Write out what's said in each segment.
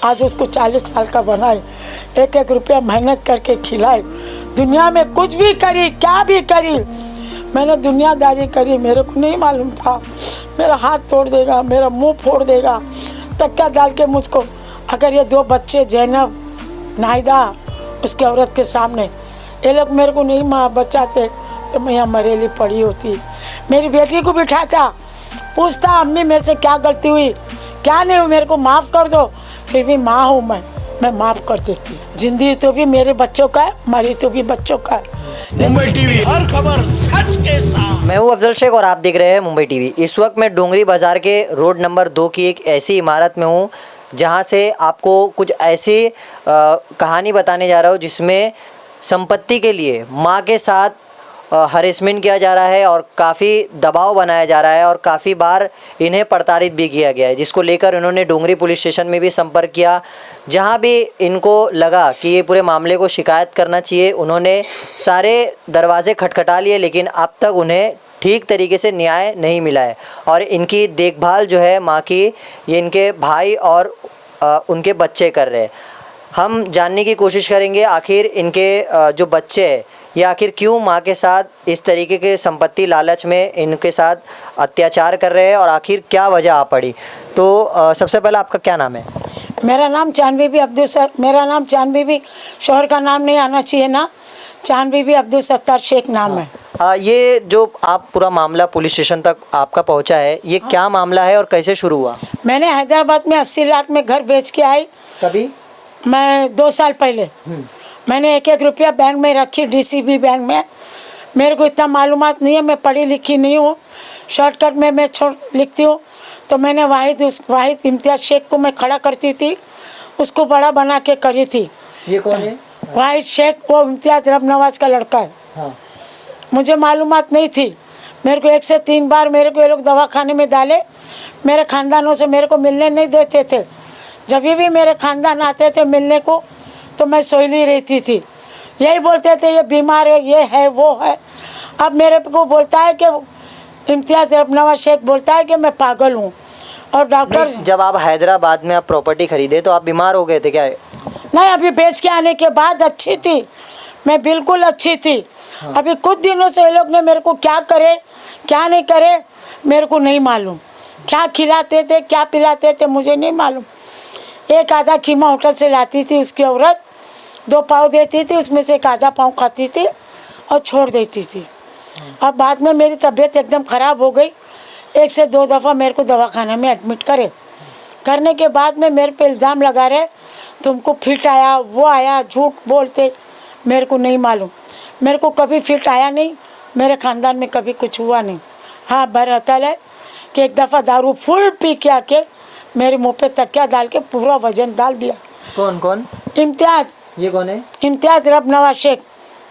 आज उसको 40 साल का बनाए, एक एक रुपया मेहनत करके खिलाए। दुनिया में कुछ भी करी, क्या भी करी, मैंने दुनियादारी करी। मेरे को नहीं मालूम था मेरा हाथ तोड़ देगा, मेरा मुंह फोड़ देगा। तक्का डाल के मुझको, अगर ये 2 बच्चे जैनब, नाहिदा, उसके औरत के सामने ये लोग मेरे को नहीं माँ बचाते तो मैं यहाँ मरेली पड़ी होती। मेरी बेटी को बिठाता, पूछता अम्मी मेरे से क्या गलती हुई, क्या नहीं हुई, मेरे को माफ़ कर दो। फिर भी माँ हूँ मैं माफ़ कर देती। जिंदगी तो भी मेरे बच्चों का है, मरी तो भी बच्चों का है। मुंबई टीवी, हर खबर सच के साथ। मैं हूं अफजल शेख और आप देख रहे हैं मुंबई टीवी। इस वक्त मैं डोंगरी बाज़ार के रोड नंबर 2 की एक ऐसी इमारत में हूं जहां से आपको कुछ ऐसी कहानी बताने जा रहा हूं जिसमें संपत्ति के लिए मां के साथ हरेसमेंट किया जा रहा है और काफ़ी दबाव बनाया जा रहा है और काफ़ी बार इन्हें प्रताड़ित भी किया गया है, जिसको लेकर इन्होंने डोंगरी पुलिस स्टेशन में भी संपर्क किया। जहां भी इनको लगा कि ये पूरे मामले को शिकायत करना चाहिए, उन्होंने सारे दरवाजे खटखटा लिए, लेकिन अब तक उन्हें ठीक तरीके से न्याय नहीं मिला है। और इनकी देखभाल जो है माँ की, ये इनके भाई और उनके बच्चे कर रहे हैं। हम जानने की कोशिश करेंगे आखिर इनके जो बच्चे हैं ये आखिर क्यों माँ के साथ इस तरीके के संपत्ति लालच में इनके साथ अत्याचार कर रहे हैं और आखिर क्या वजह आ पड़ी। तो सबसे पहले आपका क्या नाम है? मेरा नाम चांद बीबी अब्दुल मेरा नाम चांद बीबी, शोहर का नाम नहीं आना चाहिए ना, चांद बीबी अब्दुल सत्तार शेख नाम है। ये जो आप पूरा मामला पुलिस स्टेशन तक आपका पहुंचा है, ये क्या मामला है और कैसे शुरू हुआ? मैंने हैदराबाद में 80 लाख में घर बेच के आई। कभी? मैं 2 साल पहले मैंने 1-1 रुपया बैंक में रखी, डीसीबी बैंक में। मेरे को इतना मालूमात नहीं है, मैं पढ़ी लिखी नहीं हूँ, शॉर्टकट में मैं लिखती हूँ। तो मैंने वाहिद इम्तियाज़ शेख को मैं खड़ा करती थी, उसको बड़ा बना के करी थी। ये कौन है? वाहिद शेख, वो इम्तियाज़ रब नवाज का लड़का है। हाँ। मुझे मालूमात नहीं थी। मेरे को 1 से 3 बार मेरे को ये लोग दवाखाने में डाले। मेरे ख़ानदानों से मेरे को मिलने नहीं देते थे। जब भी मेरे ख़ानदान आते थे मिलने को तो मैं सोईली रहती थी। यही बोलते थे ये बीमार है, ये है, वो है। अब मेरे को बोलता है कि इम्तियाज़ रब नवाज शेख बोलता है कि मैं पागल हूँ। और डॉक्टर, जब आप हैदराबाद में आप प्रॉपर्टी खरीदे तो आप बीमार हो गए थे क्या? नहीं, अभी बेच के आने के बाद अच्छी थी, मैं बिल्कुल अच्छी थी। हाँ। अभी कुछ दिनों से ये लोग ने मेरे को क्या करे क्या नहीं करे मेरे को नहीं मालूम। क्या खिलाते थे क्या पिलाते थे मुझे नहीं मालूम। एक आधा कीमा होटल से लाती थी उसकी औरत, 2 पाव देती थी, उसमें से 1 आधा पाव खाती थी और छोड़ देती थी। अब बाद में मेरी तबीयत एकदम ख़राब हो गई। 1 से 2 दफ़ा मेरे को दवाखाने में एडमिट करने के बाद में मेरे पे इल्ज़ाम लगा रहे तुमको फिट आया, वो आया, झूठ बोलते। मेरे को नहीं मालूम, मेरे को कभी फिट आया नहीं, मेरे ख़ानदान में कभी कुछ हुआ नहीं। हाँ, बहरहाल है कि एक दफ़ा दारू फुल पी के आके मेरे मुंह पे तकिया डाल के पूरा वजन डाल दिया। कौन कौन? इम्तियाज़। ये कौन है? इम्तियाज़ रब नवाज शेख,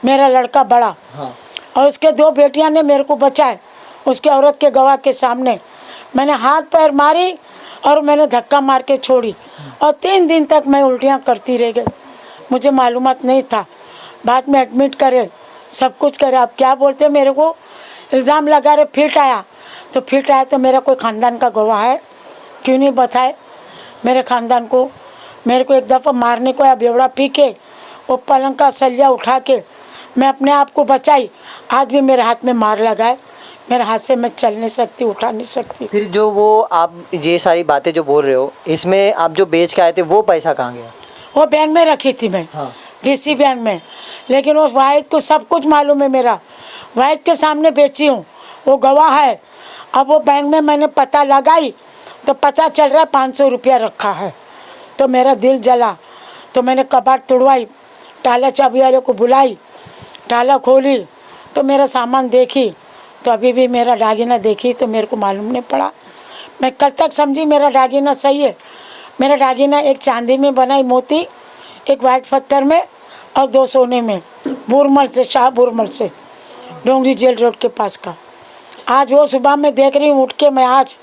मेरा लड़का बड़ा। हाँ। और उसके 2 बेटियां ने मेरे को बचाए। उसके औरत के गवाह के सामने मैंने हाथ पैर मारी और मैंने धक्का मार के छोड़ी और 3 दिन तक मैं उल्टियाँ करती रह गई। मुझे मालूमात नहीं था, बाद में एडमिट करे, सब कुछ करे। अब क्या बोलते मेरे को इल्ज़ाम लगा रहे फिट आया, तो फिट आया तो मेरा कोई ख़ानदान का गवाह है, क्यों नहीं बताए मेरे ख़ानदान को। मेरे को एक दफ़ा मारने को या बेवड़ा पी के वो पलंग का सलिया उठा के मैं अपने आप को बचाई। आज भी मेरे हाथ में मार लगाए, मेरे हाथ से मैं चल नहीं सकती, उठा नहीं सकती। फिर जो वो आप ये सारी बातें जो बोल रहे हो, इसमें आप जो बेच के आए थे वो पैसा कहाँ गया? वो बैंक में रखी थी मैं। हाँ। डीसी बैंक में। लेकिन वो वाहिद को सब कुछ मालूम है मेरा, वाहिद के सामने बेची हूँ, वो गवाह है। अब वो बैंक में मैंने पता लगाई तो पता चल रहा है 500 रुपया रखा है। तो मेरा दिल जला, तो मैंने कबाड़ तोड़वाई, ताला चाबी वाले को बुलाई, ताला खोली तो मेरा सामान देखी तो अभी भी मेरा दागिना देखी तो मेरे को मालूम नहीं पड़ा। मैं कल तक समझी मेरा दागिना सही है। मेरा दागिना एक चांदी में बनाई मोती, एक वाइट पत्थर में और 2 सोने में, बुरमल से, शाह बुरमल से, डोंगरी जेल रोड के पास का। आज वो सुबह में देख रही हूँ उठ के मैं, आज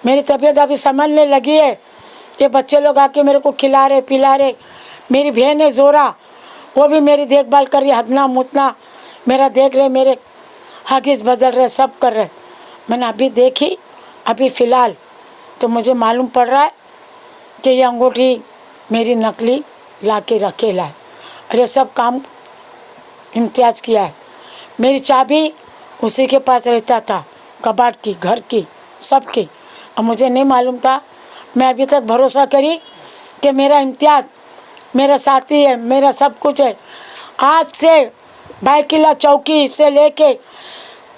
मेरी तबीयत अभी संभलने लगी है। ये बच्चे लोग आके मेरे को खिला रहे पिला रहे। मेरी बहन है जोरा, वो भी मेरी देखभाल कर रही, हगना मुतना मेरा देख रहे, मेरे हगिस बदल रहे, सब कर रहे। मैंने अभी देखी, अभी फ़िलहाल तो मुझे मालूम पड़ रहा है कि ये अंगूठी मेरी नकली ला के रखेला है और ये सब काम इम्तियाज़ किया है। मेरी चाबी उसी के पास रहता था, कबाड़ की, घर की, सब की। और मुझे नहीं मालूम था। मैं अभी तक भरोसा करी कि मेरा इम्तियाज़ मेरा साथी है, मेरा सब कुछ है। आज से भाई किला चौकी से लेके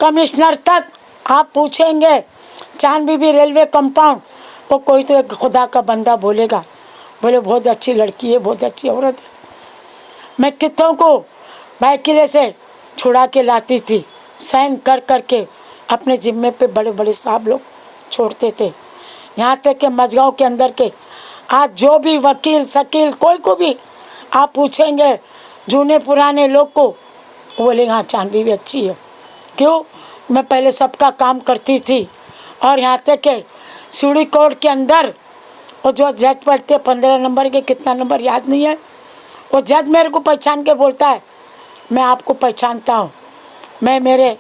कमिश्नर तक आप पूछेंगे, चांद बीबी रेलवे कंपाउंड, वो कोई तो एक खुदा का बंदा बोलेगा, बोले बहुत अच्छी लड़की है, बहुत अच्छी औरत है। मैं कितनों को भाई किले से छुड़ा के लाती थी, साइन कर कर के अपने जिम्मे पे बड़े बड़े साहब लोग छोड़ते थे। यहाँ तक कि मजगांव के अंदर के आज जो भी वकील शकील कोई को भी आप पूछेंगे, जूने पुराने लोग को, वो बोलेंगे हाँ चांद बीबी अच्छी है। क्यों? मैं पहले सबका काम करती थी। और यहाँ तक के सीढ़ी कोर्ट के अंदर वो जो जज पढ़ते 15 नंबर के, कितना नंबर याद नहीं है, वो जज मेरे को पहचान के बोलता है मैं आपको पहचानता हूँ, मैं मेरे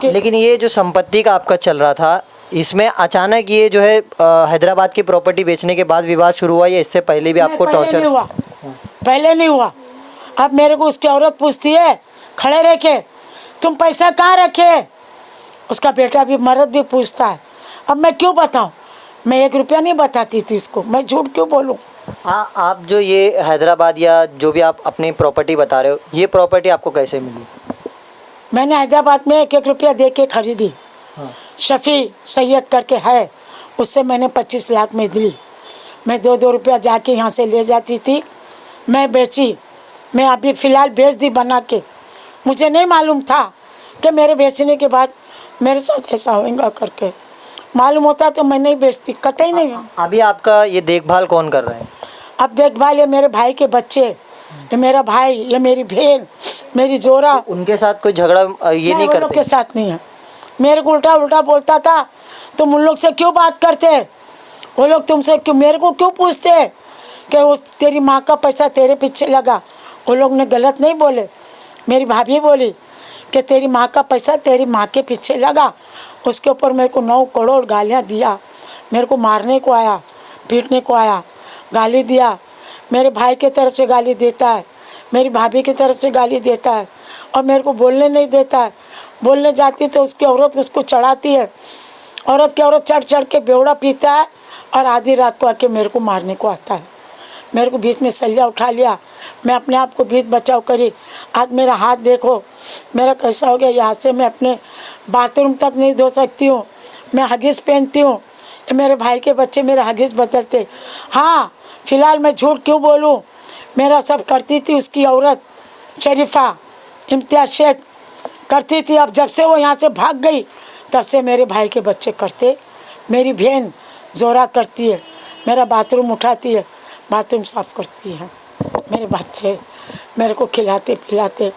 लेकिन ये जो संपत्ति का आपका चल रहा था, इसमें अचानक ये जो है हैदराबाद की प्रॉपर्टी बेचने के बाद विवाद शुरू हुआ, या इससे पहले भी आपको पहले टॉर्चर नहीं हुआ, पहले नहीं हुआ। अब मेरे को उसकी औरत पूछती है खड़े रह के, तुम पैसा कहाँ रखे? उसका बेटा भी मर्द भी पूछता है। अब मैं क्यों बताऊँ? मैं 1 रुपया नहीं बताती थी इसको, मैं झूठ क्यों बोलूँ? हाँ, आप जो ये हैदराबाद या जो भी आप अपनी प्रॉपर्टी बता रहे हो, ये प्रॉपर्टी आपको कैसे मिली? मैंने हैदराबाद में 1 रुपया दे के खरीदी। हाँ। शफ़ी सैयद करके है, उससे मैंने 25 लाख में दी। मैं 2-2 रुपया जाके यहाँ से ले जाती थी, मैं बेची। मैं अभी फ़िलहाल बेच दी बना के। मुझे नहीं मालूम था कि मेरे बेचने के बाद मेरे साथ ऐसा होगा करके। मालूम होता तो मैं नहीं बेचती, कतई नहीं। अभी आपका ये देखभाल कौन कर रहा है? अब देखभाल ये मेरे भाई के बच्चे, ये मेरा भाई, ये मेरी बहन, मेरी जोरा। उनके साथ कोई झगड़ा ये नहीं वो लोग करते? के साथ नहीं है। मेरे को उल्टा उल्टा बोलता था, तुम उन लोग से क्यों बात करते? वो लोग तुमसे क्यों, मेरे को क्यों पूछते कि वो तेरी माँ का पैसा तेरे पीछे लगा? वो लोग ने गलत नहीं बोले। मेरी भाभी बोली कि तेरी माँ का पैसा तेरी माँ के पीछे लगा। उसके ऊपर मेरे को 9 करोड़ गालियाँ दिया। मेरे को मारने को आया, पीटने को आया, गाली दिया। मेरे भाई के तरफ से गाली देता है, मेरी भाभी की तरफ से गाली देता है, और मेरे को बोलने नहीं देता है। बोलने जाती तो उसकी औरत उसको चढ़ाती है। औरत की औरत चढ़ चढ़ के बेवड़ा पीता है, और आधी रात को आके मेरे को मारने को आता है। मेरे को बीच में सलिया उठा लिया, मैं अपने आप को बीच बचाव करी। आज मेरा हाथ देखो मेरा कैसा हो गया। यहाँ से मैं अपने बाथरूम तक नहीं धो सकती हूँ, मैं हगिस पहनती हूँ। मेरे भाई के बच्चे मेरे हगिस बदलते। हाँ, फिलहाल मैं झूठ क्यों बोलूँ? मेरा सब करती थी उसकी औरत शरीफा इम्तियाज़ शेख करती थी। अब जब से वो यहाँ से भाग गई तब से मेरे भाई के बच्चे करते। मेरी बहन जोरा करती है, मेरा बाथरूम उठाती है, बाथरूम साफ़ करती है। मेरे बच्चे मेरे को खिलाते पिलाते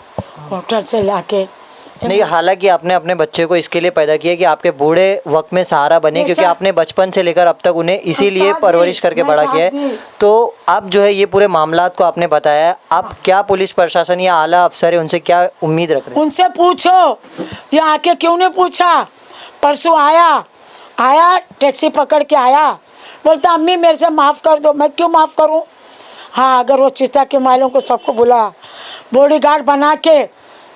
होटल से लाके। नहीं, हालांकि आपने अपने बच्चे को इसके लिए पैदा किया कि आपके बूढ़े वक्त में सहारा बने, क्योंकि आपने बचपन से लेकर अब तक उन्हें इसीलिए परवरिश करके बड़ा किया है। तो अब जो है ये पूरे मामलात को आपने बताया, आप क्या पुलिस प्रशासन या आला अफसर है उनसे क्या उम्मीद रख रहे हैं? उनसे पूछो, ये आके क्यों नहीं पूछा? परसों आया टैक्सी पकड़ के आया, बोलता अम्मी मेरे से माफ़ कर दो। मैं क्यों माफ़ करूं? हाँ, अगर वो चिता के मालों को सबको बुला, बॉडीगार्ड बना के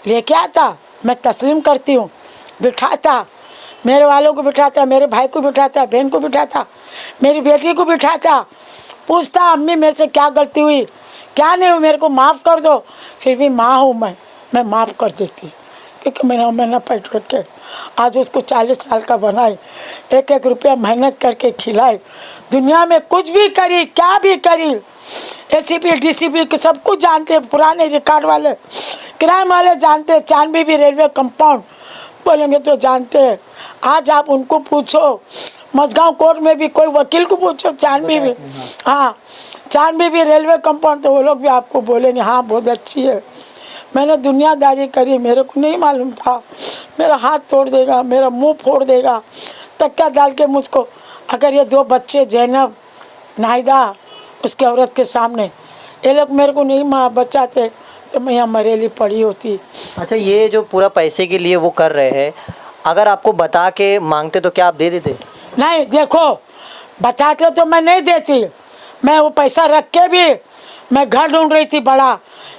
लेके आता, मैं तस्लीम करती हूँ। बिठाता, मेरे वालों को बिठाता, मेरे भाई को बिठाता, बहन को बिठाता, मेरी बेटी को बिठाता, पूछता अम्मी मेरे से क्या गलती हुई, क्या नहीं हुई, मेरे को माफ़ कर दो। फिर भी माँ हूँ मैं माफ़ कर देती, क्योंकि महीना पैट रख के आज उसको 40 साल का बनाए, 1-1 रुपया मेहनत करके खिलाए। दुनिया में कुछ भी करी, क्या भी करी, ACP DCP के सब कुछ जानते हैं, पुराने रिकॉर्ड वाले क्राइम वाले जानते हैं। चांद बीबी रेलवे कंपाउंड बोलेंगे तो जानते हैं। आज आप उनको पूछो, मजगांव कोर्ट में भी कोई वकील को पूछो चांद बीबी, हाँ चांद बीबी रेलवे कंपाउंड, तो वो लोग भी आपको बोलेंगे हाँ बहुत अच्छी है। मैंने दुनियादारी करी, मेरे को नहीं मालूम था मेरा हाथ तोड़ देगा, मेरा मुंह फोड़ देगा, तक्का डाल के मुझको। अगर ये 2 बच्चे जैनब नाहिदा उसके औरत के सामने, ये लोग मेरे को नहीं माँ बचाते तो मैं यहाँ मरेली पड़ी होती। अच्छा, ये जो पूरा पैसे के लिए वो कर रहे हैं, अगर आपको बता के मांगते तो क्या आप दे देते? नहीं, देखो बताते तो मैं नहीं देती, मैं वो पैसा रख के भी मैं घर ढूंढ रही थी बड़ा,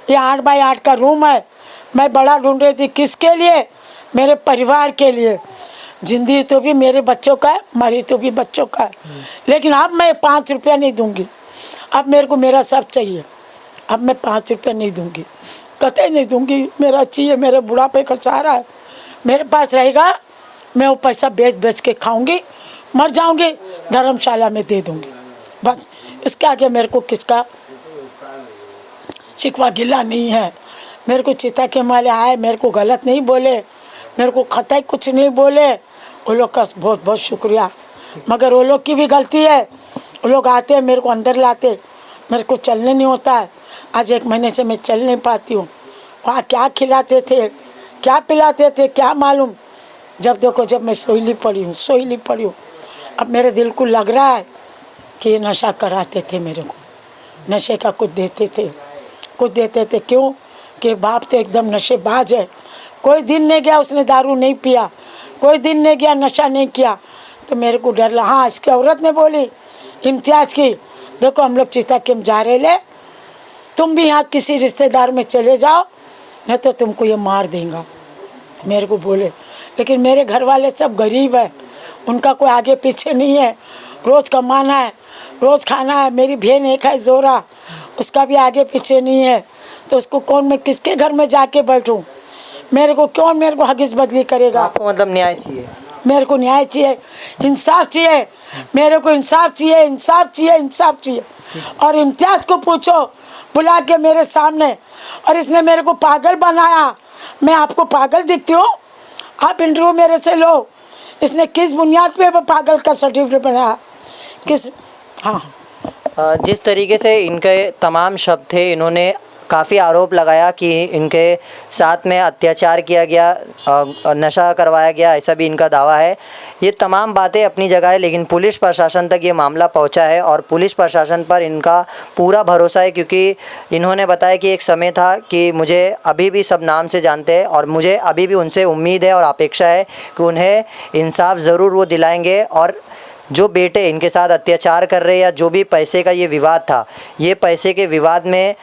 ये 8 बाई 8 का रूम है, मैं बड़ा ढूंढ रही थी। किसके लिए? मेरे परिवार के लिए। जिंदगी तो भी मेरे बच्चों का है, मरी तो भी बच्चों का है। लेकिन अब मैं 5 रुपया नहीं दूंगी। अब मेरे को मेरा सब चाहिए। अब मैं 5 रुपया नहीं दूंगी, कतई नहीं दूंगी। मेरा चाहिए, मेरे बुढ़ापे का सहारा है। मेरे पास रहेगा, मैं वो पैसा बेच बेच के खाऊंगी, मर जाऊंगी, धर्मशाला में दे दूंगी। बस इसके आगे मेरे को किसका शिकवा गिला नहीं है। मेरे को चिता के माले आए, मेरे को गलत नहीं बोले, मेरे को खताई कुछ नहीं बोले, वो लोग का बहुत बहुत शुक्रिया। मगर वो लोग की भी गलती है। वो लोग आते हैं, मेरे को अंदर लाते, मेरे को चलने नहीं होता है। आज 1 महीने से मैं चल नहीं पाती हूँ। वहाँ क्या खिलाते थे, क्या पिलाते थे, क्या मालूम। जब देखो जब मैं सोईली पड़ी हूँ। अब मेरे दिल को लग रहा है कि ये नशा कराते थे मेरे को, नशे का कुछ देते थे। क्यों? कि बाप तो एकदम नशेबाज है। कोई दिन नहीं गया उसने दारू नहीं पिया, कोई दिन नहीं गया नशा नहीं किया। तो मेरे को डर लगा। हाँ, इसकी औरत ने बोली इम्तियाज़ की, देखो हम लोग चिता के जा रहे ले, तुम भी यहाँ किसी रिश्तेदार में चले जाओ, नहीं तो तुमको ये मार देगा। मेरे को बोले, लेकिन मेरे घर वाले सब गरीब है, उनका कोई आगे पीछे नहीं है। रोज़ कमाना है, रोज़ खाना है। मेरी बहन एक है जोरा, उसका भी आगे पीछे नहीं है। तो उसको कौन, मैं किसके घर में जाके बैठूं? मेरे को हगिस बदली करेगा? आपको मतलब न्याय चाहिए? मेरे को न्याय चाहिए, इंसाफ चाहिए। मेरे को इंसाफ चाहिए। और इम्तियाज़ को पूछो बुला के मेरे सामने, और इसने मेरे को पागल बनाया। मैं आपको पागल दिखती हूँ? आप इंटरव्यू मेरे से लो। इसने किस बुनियाद पे वो पागल का सर्टिफिकेट बनाया? किस? हाँ, जिस तरीके से इनके तमाम शब्द थे, इन्होंने काफ़ी आरोप लगाया कि इनके साथ में अत्याचार किया गया, नशा करवाया गया, ऐसा भी इनका दावा है। ये तमाम बातें अपनी जगह है, लेकिन पुलिस प्रशासन तक ये मामला पहुंचा है और पुलिस प्रशासन पर इनका पूरा भरोसा है, क्योंकि इन्होंने बताया कि एक समय था कि मुझे अभी भी सब नाम से जानते हैं और मुझे अभी भी उनसे उम्मीद है और अपेक्षा है कि उन्हें इंसाफ ज़रूर वो दिलाएंगे। और जो बेटे इनके साथ अत्याचार कर रहे हैं या जो भी पैसे का ये विवाद था, ये पैसे के विवाद में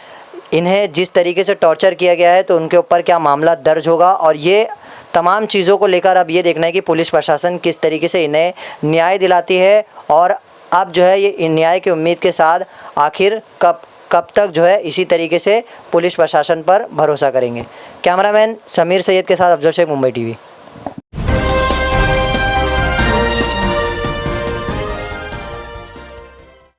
इन्हें जिस तरीके से टॉर्चर किया गया है, तो उनके ऊपर क्या मामला दर्ज होगा। और ये तमाम चीज़ों को लेकर अब ये देखना है कि पुलिस प्रशासन किस तरीके से इन्हें न्याय दिलाती है। और अब जो है ये न्याय की उम्मीद के साथ आखिर कब तक जो है इसी तरीके से पुलिस प्रशासन पर भरोसा करेंगे। कैमरामैन समीर सैयद के साथ अफजल शेख, मुंबई टीवी।